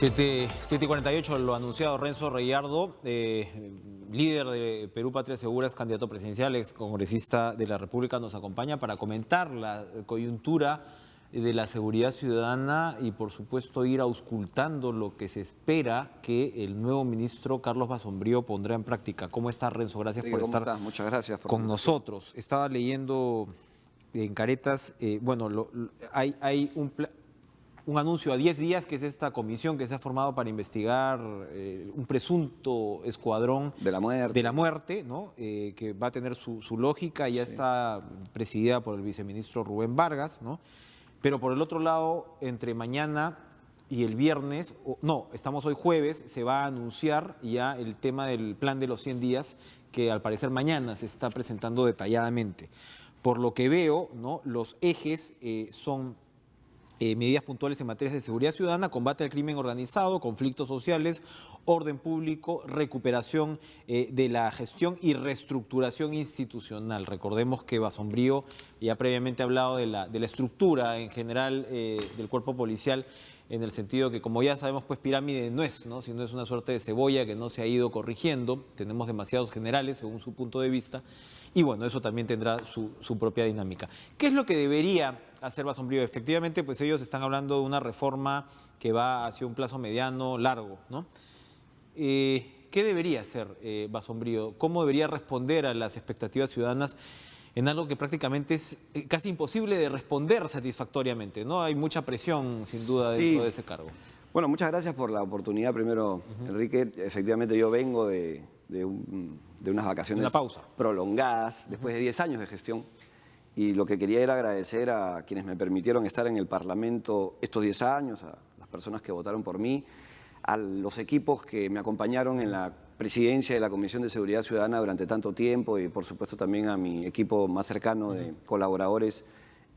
7:48, lo anunciado Renzo Reyardo, líder de Perú Patria Segura, es candidato presidencial, ex congresista de la República, nos acompaña para comentar la coyuntura de la seguridad ciudadana y por supuesto ir auscultando lo que se espera que el nuevo ministro Carlos Basombrío pondrá en práctica. ¿Cómo está, Renzo? Gracias por estar Muchas gracias con nosotros. Estaba leyendo en Caretas, hay un anuncio a 10 días, que es esta comisión que se ha formado para investigar un presunto escuadrón de la muerte, ¿no? Que va a tener su lógica, ya está presidida por el viceministro Rubén Vargas, ¿no? Pero por el otro lado, entre mañana y el viernes, estamos hoy jueves, se va a anunciar ya el tema del plan de los 100 días, que al parecer mañana se está presentando detalladamente. Por lo que veo, ¿no?, los ejes son medidas puntuales en materias de seguridad ciudadana, combate al crimen organizado, conflictos sociales, orden público, recuperación de la gestión y reestructuración institucional. Recordemos que Basombrío ya previamente ha hablado de la estructura en general del cuerpo policial, en el sentido que, como ya sabemos, pues pirámide no es, ¿no?, sino es una suerte de cebolla que no se ha ido corrigiendo. Tenemos demasiados generales según su punto de vista y bueno, eso también tendrá su propia dinámica. ¿Qué es lo que debería hacer Basombrío? Efectivamente, pues ellos están hablando de una reforma que va hacia un plazo mediano, largo, ¿no? ¿Qué debería hacer Basombrío? ¿Cómo debería responder a las expectativas ciudadanas en algo que prácticamente es casi imposible de responder satisfactoriamente, ¿no? Hay mucha presión, sin duda, dentro de ese cargo. Bueno, muchas gracias por la oportunidad. Primero, Enrique, efectivamente yo vengo de unas vacaciones, una pausa prolongadas, después de 10 años de gestión. Y lo que quería era agradecer a quienes me permitieron estar en el Parlamento estos 10 años, a las personas que votaron por mí, a los equipos que me acompañaron en la presidencia de la Comisión de Seguridad Ciudadana durante tanto tiempo y por supuesto también a mi equipo más cercano de colaboradores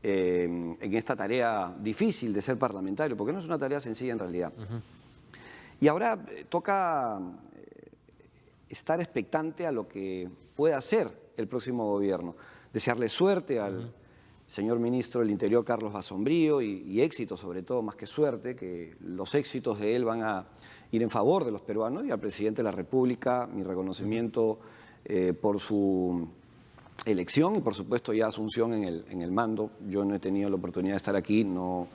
en esta tarea difícil de ser parlamentario, porque no es una tarea sencilla en realidad. Y ahora toca estar expectante a lo que pueda hacer el próximo gobierno. Desearle suerte al señor ministro del Interior, Carlos Basombrío, y éxito sobre todo, más que suerte, que los éxitos de él van a ir en favor de los peruanos, y al presidente de la República mi reconocimiento por su elección y por supuesto ya asunción en el mando. Yo no he tenido la oportunidad de estar aquí, no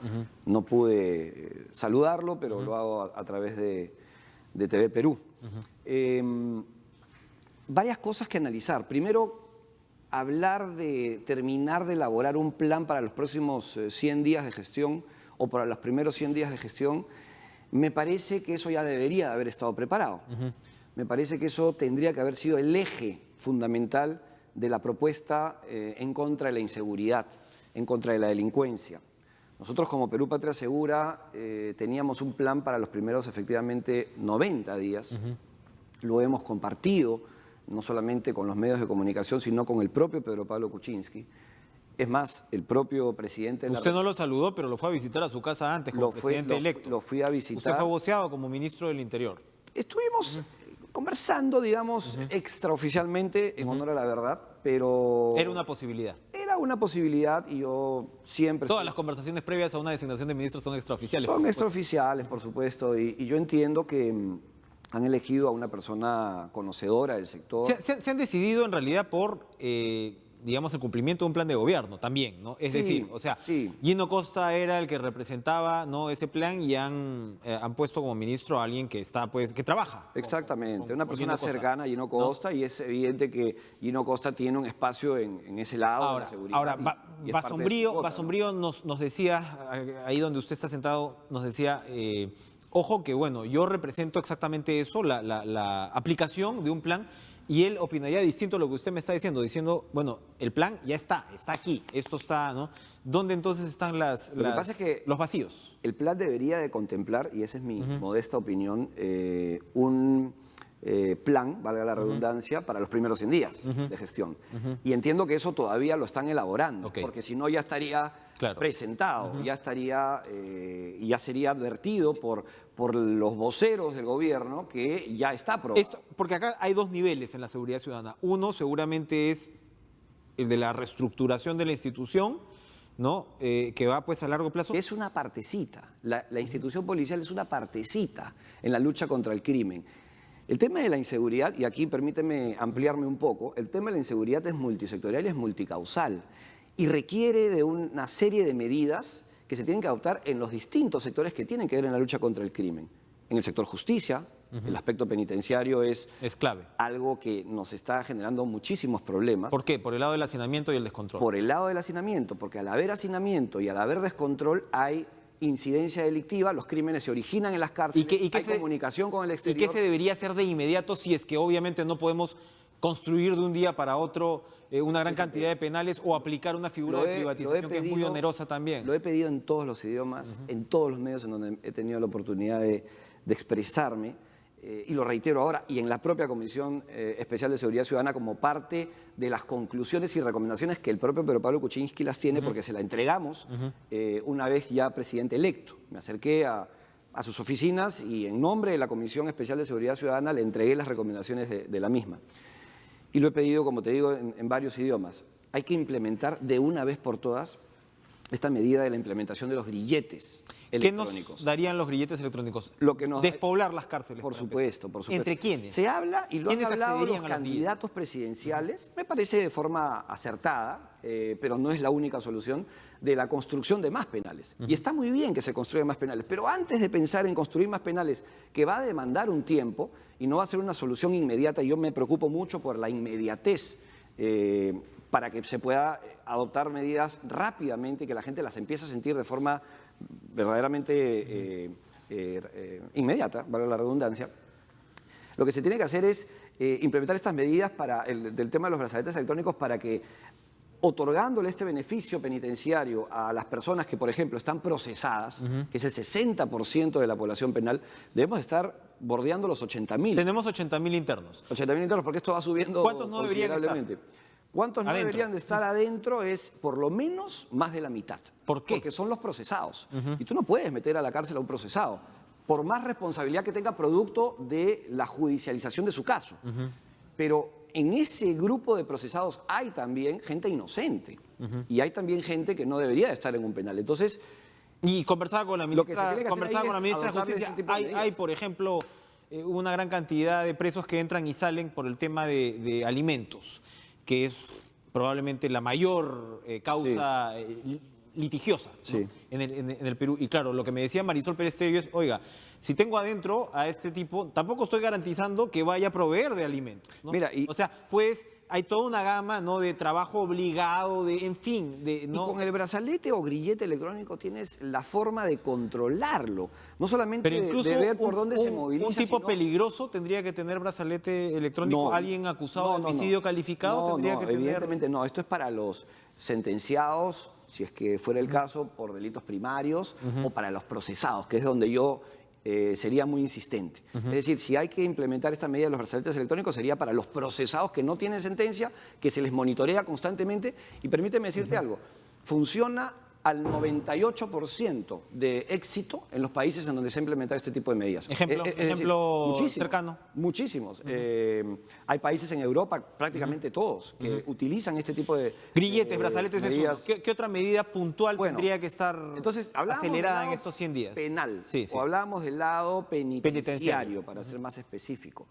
pude saludarlo, pero lo hago a través de TV Perú. Varias cosas que analizar. Primero, hablar de terminar de elaborar un plan para los próximos 100 días de gestión o para los primeros 100 días de gestión, me parece que eso ya debería de haber estado preparado. Me parece que eso tendría que haber sido el eje fundamental de la propuesta en contra de la inseguridad, en contra de la delincuencia. Nosotros como Perú Patria Segura teníamos un plan para los primeros efectivamente 90 días, lo hemos compartido no solamente con los medios de comunicación, sino con el propio Pedro Pablo Kuczynski. Es más, el propio presidente... Usted no lo saludó, pero lo fue a visitar a su casa antes como presidente electo. Lo fui a visitar. Usted fue voceado como ministro del Interior. Estuvimos conversando, digamos, extraoficialmente, en honor a la verdad, pero... Era una posibilidad. Era una posibilidad y yo siempre... Todas las conversaciones previas a una designación de ministro son extraoficiales. Son extraoficiales, por supuesto, y yo entiendo que han elegido a una persona conocedora del sector. Se han decidido en realidad por, digamos, el cumplimiento de un plan de gobierno también, ¿no? Es decir, o sea, Gino Costa era el que representaba, ¿no?, ese plan, y han puesto como ministro a alguien que está, pues, que trabaja. Exactamente, una persona cercana a Gino Costa, ¿no? Y es evidente que Gino Costa tiene un espacio en ese lado de la seguridad. Ahora, Basombrío nos decía, ahí donde usted está sentado, nos decía... ojo que, bueno, yo represento exactamente eso, la aplicación de un plan, y él opinaría distinto a lo que usted me está diciendo, bueno, el plan ya está aquí, esto está, ¿no? ¿Dónde entonces están los vacíos? El plan debería de contemplar, y esa es mi modesta opinión, un plan, valga la redundancia, para los primeros 100 días de gestión. Y entiendo que eso todavía lo están elaborando, porque si no ya estaría presentado, ya estaría, ya sería advertido por los voceros del gobierno que ya está aprobado. Porque acá hay dos niveles en la seguridad ciudadana. Uno seguramente es el de la reestructuración de la institución, ¿no? Que va pues a largo plazo. Es una partecita. La institución policial es una partecita en la lucha contra el crimen. El tema de la inseguridad, y aquí permíteme ampliarme un poco, el tema de la inseguridad es multisectorial y es multicausal y requiere de una serie de medidas que se tienen que adoptar en los distintos sectores que tienen que ver en la lucha contra el crimen. En el sector justicia, el aspecto penitenciario es clave. Algo que nos está generando muchísimos problemas. ¿Por qué? Por el lado del hacinamiento y el descontrol. Por el lado del hacinamiento, porque al haber hacinamiento y al haber descontrol hay incidencia delictiva, los crímenes se originan en las cárceles, hay comunicación con el exterior. ¿Y qué se debería hacer de inmediato si es que obviamente no podemos construir de un día para otro una gran cantidad de penales o aplicar una figura de privatización que es muy onerosa también? Lo he pedido en todos los idiomas, en todos los medios en donde he tenido la oportunidad de expresarme, y lo reitero ahora, y en la propia Comisión Especial de Seguridad Ciudadana como parte de las conclusiones y recomendaciones que el propio Pedro Pablo Kuczynski las tiene, porque se la entregamos una vez ya presidente electo. Me acerqué a sus oficinas y en nombre de la Comisión Especial de Seguridad Ciudadana le entregué las recomendaciones de la misma. Y lo he pedido, como te digo, en varios idiomas. Hay que implementar de una vez por todas esta medida de la implementación de los grilletes electrónicos. ¿Qué nos darían los grilletes electrónicos? Despoblar las cárceles. Por supuesto, por supuesto. ¿Entre quiénes? Se habla, y lo han hablado los candidatos presidenciales, me parece de forma acertada, pero no es la única solución, de la construcción de más penales. Y está muy bien que se construyan más penales, pero antes de pensar en construir más penales, que va a demandar un tiempo y no va a ser una solución inmediata, y yo me preocupo mucho por la inmediatez, para que se pueda adoptar medidas rápidamente y que la gente las empiece a sentir de forma verdaderamente inmediata, valga la redundancia. Lo que se tiene que hacer es implementar estas medidas del tema de los brazaletes electrónicos para que, otorgándole este beneficio penitenciario a las personas que, por ejemplo, están procesadas, que es el 60% de la población penal, debemos estar bordeando los 80.000. Tenemos 80.000 internos. 80.000 internos, porque esto va subiendo ¿Cuántos no considerablemente. ¿Cuántos no deberían de estar adentro? Es por lo menos más de la mitad. ¿Por qué? Porque son los procesados. Y tú no puedes meter a la cárcel a un procesado, por más responsabilidad que tenga producto de la judicialización de su caso. Pero en ese grupo de procesados hay también gente inocente. Y hay también gente que no debería de estar en un penal. Entonces, y conversaba con la ministra de Justicia. Hay, por ejemplo, una gran cantidad de presos que entran y salen por el tema de alimentos, que es probablemente la mayor causa litigiosa, ¿no? en el Perú. Y claro, lo que me decía Marisol Pérez Tello es, oiga, si tengo adentro a este tipo, tampoco estoy garantizando que vaya a proveer de alimentos, ¿no? Mira, o sea, pues hay toda una gama, ¿no?, de trabajo obligado, en fin. ¿no? Y con el brazalete o grillete electrónico tienes la forma de controlarlo, no solamente de ver por dónde se moviliza. ¿Un tipo peligroso tendría que tener brazalete electrónico? No, ¿alguien acusado de homicidio calificado tendría que tener? Evidentemente no. Esto es para los sentenciados, si es que fuera el caso, por delitos primarios, o para los procesados, que es donde yo sería muy insistente. Es decir, si hay que implementar esta medida de los brazaletes electrónicos, sería para los procesados que no tienen sentencia, que se les monitorea constantemente. Y permíteme decirte algo, funciona al 98% de éxito en los países en donde se ha implementado este tipo de medidas. Ejemplo cercano. Muchísimos. Hay países en Europa, prácticamente todos, que utilizan este tipo de grilletes, brazaletes, medidas. ¿Qué otra medida puntual tendría que estar acelerada en estos 100 días? Penal, o hablábamos del lado penitenciario, para ser más específico.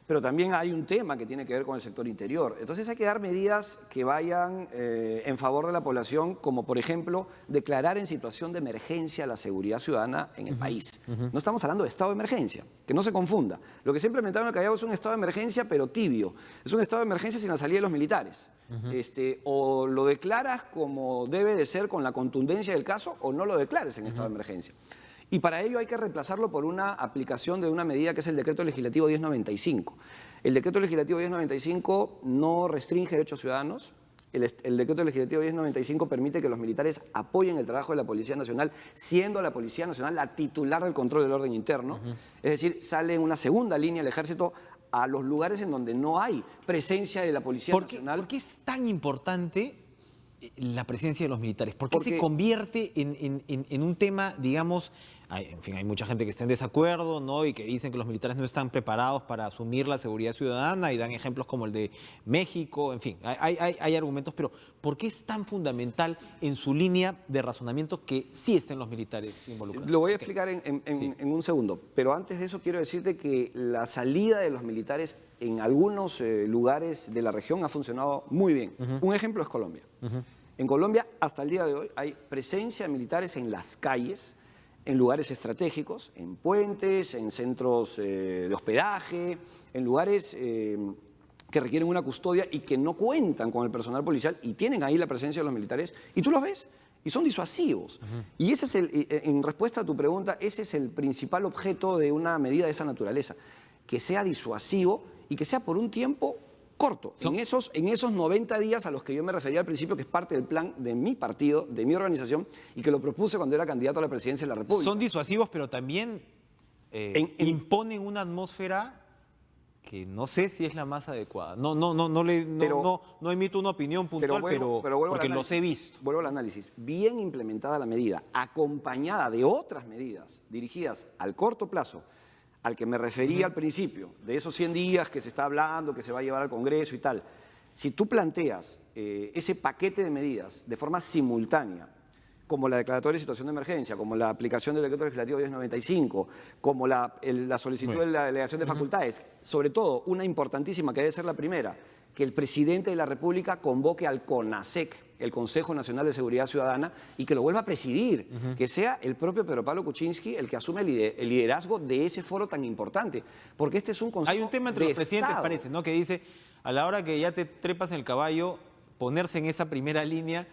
Pero también hay un tema que tiene que ver con el sector interior. Entonces hay que dar medidas que vayan en favor de la población, como por ejemplo declarar en situación de emergencia la seguridad ciudadana en el país. No estamos hablando de estado de emergencia, que no se confunda. Lo que se ha implementado en el Callao es un estado de emergencia, pero tibio. Es un estado de emergencia sin la salida de los militares. O lo declaras como debe de ser con la contundencia del caso, o no lo declares en estado de emergencia. Y para ello hay que reemplazarlo por una aplicación de una medida que es el Decreto Legislativo 1095. El Decreto Legislativo 1095 no restringe derechos ciudadanos. El Decreto Legislativo 1095 permite que los militares apoyen el trabajo de la Policía Nacional, siendo la Policía Nacional la titular del control del orden interno. Es decir, sale en una segunda línea el Ejército a los lugares en donde no hay presencia de la Policía Nacional. ¿Por qué es tan importante la presencia de los militares? ¿Por qué se convierte en un tema, digamos, en fin, hay mucha gente que está en desacuerdo, ¿no? Y que dicen que los militares no están preparados para asumir la seguridad ciudadana y dan ejemplos como el de México, en fin, hay argumentos, pero ¿por qué es tan fundamental en su línea de razonamiento que sí estén los militares involucrados? Lo voy a explicar en un segundo, pero antes de eso quiero decirte que la salida de los militares en algunos lugares de la región ha funcionado muy bien. Un ejemplo es Colombia. En Colombia, hasta el día de hoy, hay presencia de militares en las calles, en lugares estratégicos, en puentes, en centros de hospedaje, en lugares que requieren una custodia y que no cuentan con el personal policial y tienen ahí la presencia de los militares, y tú los ves y son disuasivos. Y ese es en respuesta a tu pregunta, ese es el principal objeto de una medida de esa naturaleza, que sea disuasivo y que sea por un tiempo corto. En esos 90 días a los que yo me refería al principio, que es parte del plan de mi partido, de mi organización, y que lo propuse cuando era candidato a la presidencia de la República. Son disuasivos, pero también imponen una atmósfera que no sé si es la más adecuada. No emito una opinión puntual, pero porque los he visto. Vuelvo al análisis. Bien implementada la medida, acompañada de otras medidas dirigidas al corto plazo, al que me refería al principio, de esos 100 días que se está hablando, que se va a llevar al Congreso y tal. Si tú planteas ese paquete de medidas de forma simultánea, como la declaratoria de situación de emergencia, como la aplicación del decreto legislativo 1095, como la solicitud de la delegación de facultades, sobre todo una importantísima que debe ser la primera, que el presidente de la República convoque al CONASEC, el Consejo Nacional de Seguridad Ciudadana, y que lo vuelva a presidir, que sea el propio Pedro Pablo Kuczynski el que asume el liderazgo de ese foro tan importante, porque este es un consejo Hay un tema entre los presidentes, Estado. parece, ¿no? Que dice, a la hora que ya te trepas en el caballo, ponerse en esa primera línea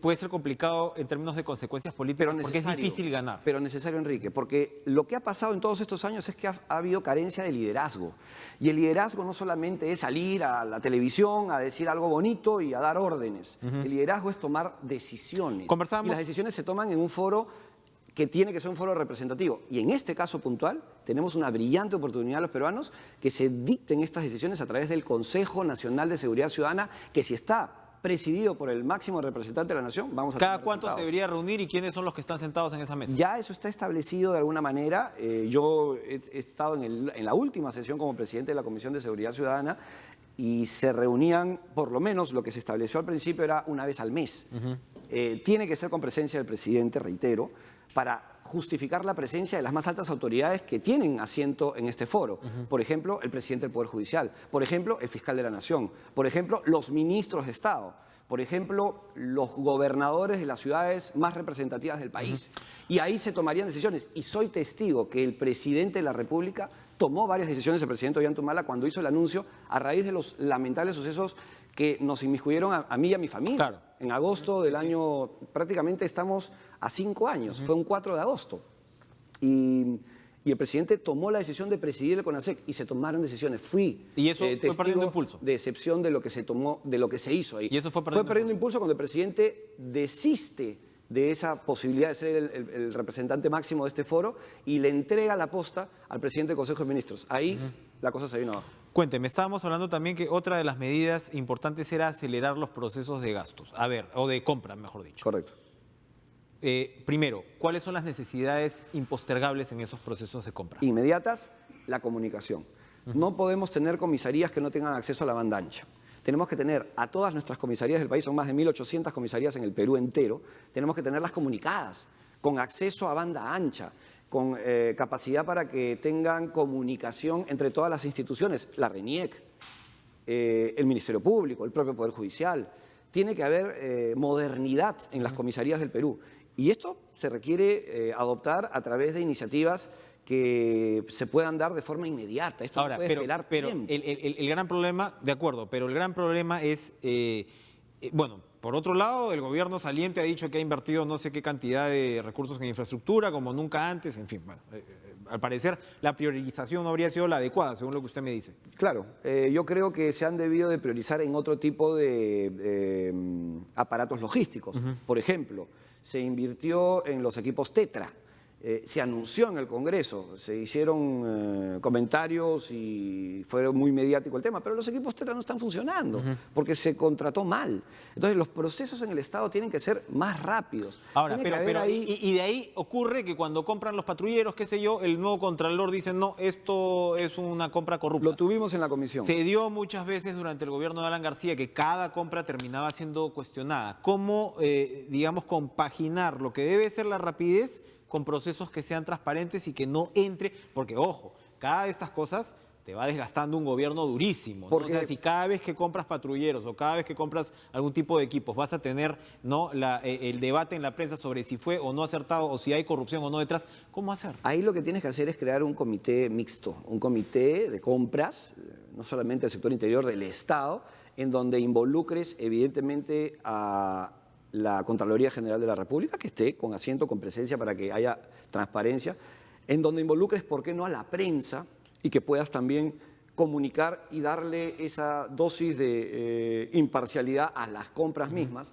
puede ser complicado en términos de consecuencias políticas, porque es difícil ganar. Pero necesario, Enrique, porque lo que ha pasado en todos estos años es que ha habido carencia de liderazgo. Y el liderazgo no solamente es salir a la televisión a decir algo bonito y a dar órdenes. El liderazgo es tomar decisiones. Y las decisiones se toman en un foro que tiene que ser un foro representativo. Y en este caso puntual, tenemos una brillante oportunidad los peruanos que se dicten estas decisiones a través del Consejo Nacional de Seguridad Ciudadana, que si está presidido por el máximo representante de la nación, vamos a ¿Cada cuánto se debería reunir y quiénes son los que están sentados en esa mesa? Ya eso está establecido de alguna manera. Yo he estado en la última sesión como presidente de la Comisión de Seguridad Ciudadana y se reunían, por lo menos lo que se estableció al principio era una vez al mes. Tiene que ser con presencia del presidente, reitero, para justificar la presencia de las más altas autoridades que tienen asiento en este foro. Por ejemplo, el presidente del Poder Judicial, por ejemplo, el fiscal de la Nación, por ejemplo, los ministros de Estado, por ejemplo, los gobernadores de las ciudades más representativas del país. Y ahí se tomarían decisiones. Y soy testigo que el presidente de la República tomó varias decisiones, el presidente Ollanta cuando hizo el anuncio, a raíz de los lamentables sucesos que nos inmiscuyeron a mí y a mi familia. Claro. En agosto del año, prácticamente estamos a 5 años, fue un 4 de agosto. Y el presidente tomó la decisión de presidir el CONASEC y se tomaron decisiones. Fui ¿Y eso fue perdiendo testigo impulso? de excepción de lo que se tomó, de lo que se hizo ahí. ¿Y eso fue perdiendo impulso cuando el presidente desiste de esa posibilidad de ser el representante máximo de este foro y le entrega la posta al presidente del Consejo de Ministros. Ahí la cosa se vino abajo. Cuénteme, estábamos hablando también que otra de las medidas importantes era acelerar los procesos de gastos, o de compra, mejor dicho. Correcto. Primero, ¿cuáles son las necesidades impostergables en esos procesos de compra? Inmediatas, la comunicación. No podemos tener comisarías que no tengan acceso a la banda ancha. Tenemos que tener a todas nuestras comisarías del país, son más de 1.800 comisarías en el Perú entero, tenemos que tenerlas comunicadas, con acceso a banda ancha, con capacidad para que tengan comunicación entre todas las instituciones, la RENIEC, el Ministerio Público, el propio Poder Judicial. Tiene que haber modernidad en las comisarías del Perú. Y esto se requiere adoptar a través de iniciativas que se puedan dar de forma inmediata. Esto Ahora, no puede esperar tiempo. El gran problema, de acuerdo, pero el gran problema es, bueno, por otro lado, el gobierno saliente ha dicho que ha invertido no sé qué cantidad de recursos en infraestructura, como nunca antes, en fin, bueno, al parecer la priorización no habría sido la adecuada, según lo que usted me dice. Claro, yo creo que se han debido de priorizar en otro tipo de aparatos logísticos. Por ejemplo, se invirtió en los equipos Tetra, se anunció en el Congreso, se hicieron comentarios y fue muy mediático el tema, pero los equipos Tetra no están funcionando porque se contrató mal. Entonces los procesos en el Estado tienen que ser más rápidos. Ahora, y de ahí ocurre que cuando compran los patrulleros, qué sé yo, el nuevo contralor dice, no, esto es una compra corrupta. Lo tuvimos en la comisión. Se dio muchas veces durante el gobierno de Alan García que cada compra terminaba siendo cuestionada. ¿Cómo, digamos, compaginar lo que debe ser la rapidez con procesos que sean transparentes y que no entre? Porque, ojo, cada de estas cosas te va desgastando un gobierno durísimo, ¿no? O sea, si cada vez que compras patrulleros o cada vez que compras algún tipo de equipos vas a tener, ¿no?, el debate en la prensa sobre si fue o no acertado o si hay corrupción o no detrás, ¿cómo hacer? Ahí lo que tienes que hacer es crear un comité mixto, un comité de compras, no solamente del sector interior, del Estado, en donde involucres evidentemente a la Contraloría General de la República, que esté con asiento, con presencia para que haya transparencia, en donde involucres, ¿por qué no?, a la prensa, y que puedas también comunicar y darle esa dosis de imparcialidad a las compras mismas,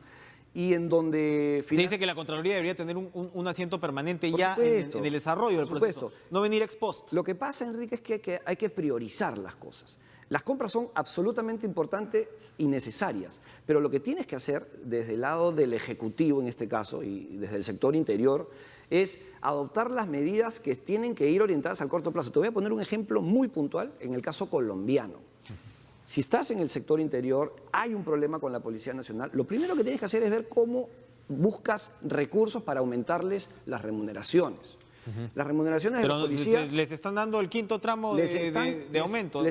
y en donde... Se dice que la Contraloría debería tener un asiento permanente Por ya supuesto, en el desarrollo del proceso, no venir ex post. Lo que pasa, Enrique, es que hay que priorizar las cosas. Las compras son absolutamente importantes y necesarias, pero lo que tienes que hacer desde el lado del Ejecutivo, en este caso, y desde el sector interior, es adoptar las medidas que tienen que ir orientadas al corto plazo. Te voy a poner un ejemplo muy puntual en el caso colombiano. Si estás en el sector interior, hay un problema con la Policía Nacional, lo primero que tienes que hacer es ver cómo buscas recursos para aumentarles las remuneraciones. Las remuneraciones de los policías... les están dando el quinto tramo de aumento.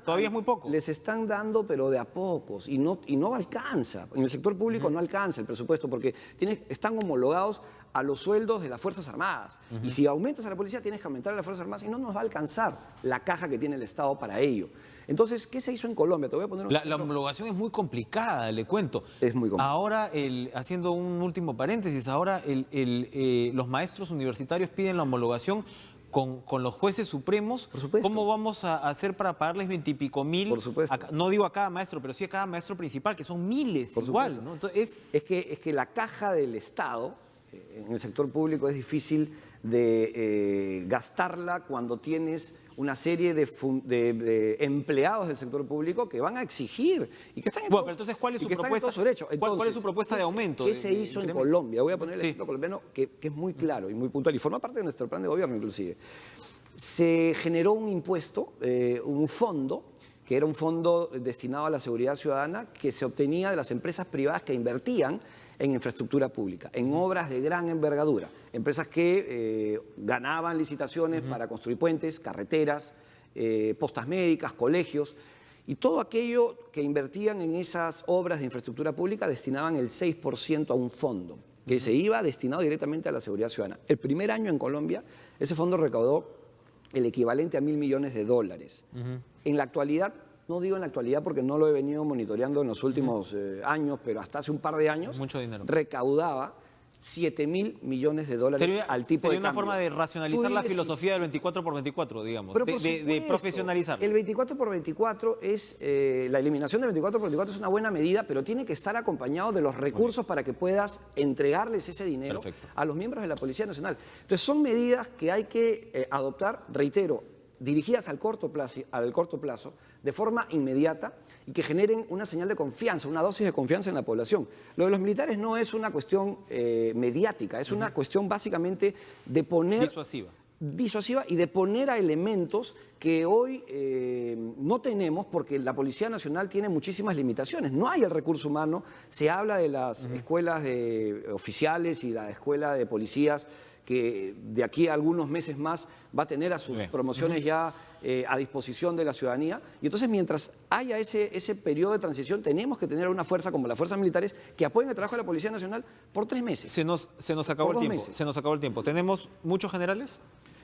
Todavía es muy poco. Les están dando, pero de a pocos, y no alcanza. En el sector público no alcanza el presupuesto, porque están homologados a los sueldos de las Fuerzas Armadas. Y si aumentas a la policía, tienes que aumentar a las Fuerzas Armadas, y no nos va a alcanzar la caja que tiene el Estado para ello. Entonces, ¿qué se hizo en Colombia? Te voy a poner la homologación es muy complicada, le cuento. Es muy complicada. Ahora, haciendo un último paréntesis, ahora los maestros universitarios piden la homologación con los jueces supremos. Por supuesto. ¿Cómo vamos a hacer para pagarles 20 y pico mil? Por supuesto. No digo a cada maestro, pero sí a cada maestro principal, que son miles. Por igual, supuesto. ¿no? Entonces, es que la caja del Estado en el sector público es difícil de gastarla cuando tienes una serie de empleados del sector público que van a exigir y que están en pero entonces, ¿cuál es su propuesta? ¿Cuál es su propuesta de aumento? ¿Qué se hizo en Colombia? Voy a poner el ejemplo colombiano que es muy claro y muy puntual y forma parte de nuestro plan de gobierno inclusive. Se generó un impuesto, un fondo, que era un fondo destinado a la seguridad ciudadana que se obtenía de las empresas privadas que invertían en infraestructura pública, en obras de gran envergadura, empresas que ganaban licitaciones para construir puentes, carreteras, postas médicas, colegios, y todo aquello que invertían en esas obras de infraestructura pública destinaban el 6% a un fondo que se iba destinado directamente a la seguridad ciudadana. El primer año en Colombia, ese fondo recaudó el equivalente a $1.000 millones. En la actualidad, no digo en la actualidad porque no lo he venido monitoreando en los últimos años, pero hasta hace un par de años mucho dinero. Recaudaba $7.000 millones al tipo de cambio. Sería una forma de racionalizar la filosofía del 24 por 24, digamos, de profesionalizar. El 24 por 24 es, la eliminación del 24 por 24 es una buena medida, pero tiene que estar acompañado de los recursos para que pueas entregarles ese dinero a los miembros de la Policía Nacional. Entonces son medidas que hay que adoptar, reitero, dirigidas al corto plazo, de forma inmediata y que generen una señal de confianza, una dosis de confianza en la población. Lo de los militares no es una cuestión mediática, es una cuestión básicamente de poner... Disuasiva y de poner a elementos que hoy no tenemos porque la Policía Nacional tiene muchísimas limitaciones. No hay el recurso humano, se habla de las escuelas de oficiales y la escuela de policías que de aquí a algunos meses más va a tener a sus promociones ya a disposición de la ciudadanía. Y entonces, mientras haya ese periodo de transición, tenemos que tener una fuerza como las fuerzas militares que apoyen el trabajo de la Policía Nacional por 3 meses. Se nos acabó el tiempo. Se nos acabó el tiempo. ¿Tenemos muchos generales?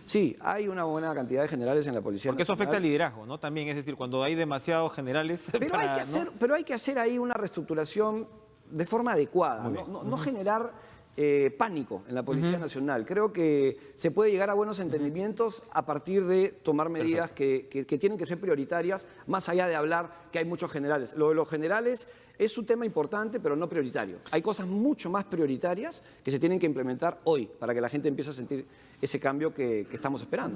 Sí, hay una buena cantidad de generales en la Policía Porque Nacional. eso afecta al liderazgo, ¿no? También, es decir, cuando hay demasiados generales... Pero hay que hacer ahí una reestructuración de forma adecuada, no generar pánico en la Policía Nacional. Creo que se puede llegar a buenos entendimientos a partir de tomar medidas que tienen que ser prioritarias, más allá de hablar que hay muchos generales. Lo de los generales es un tema importante, pero no prioritario. Hay cosas mucho más prioritarias que se tienen que implementar hoy para que la gente empiece a sentir ese cambio que estamos esperando.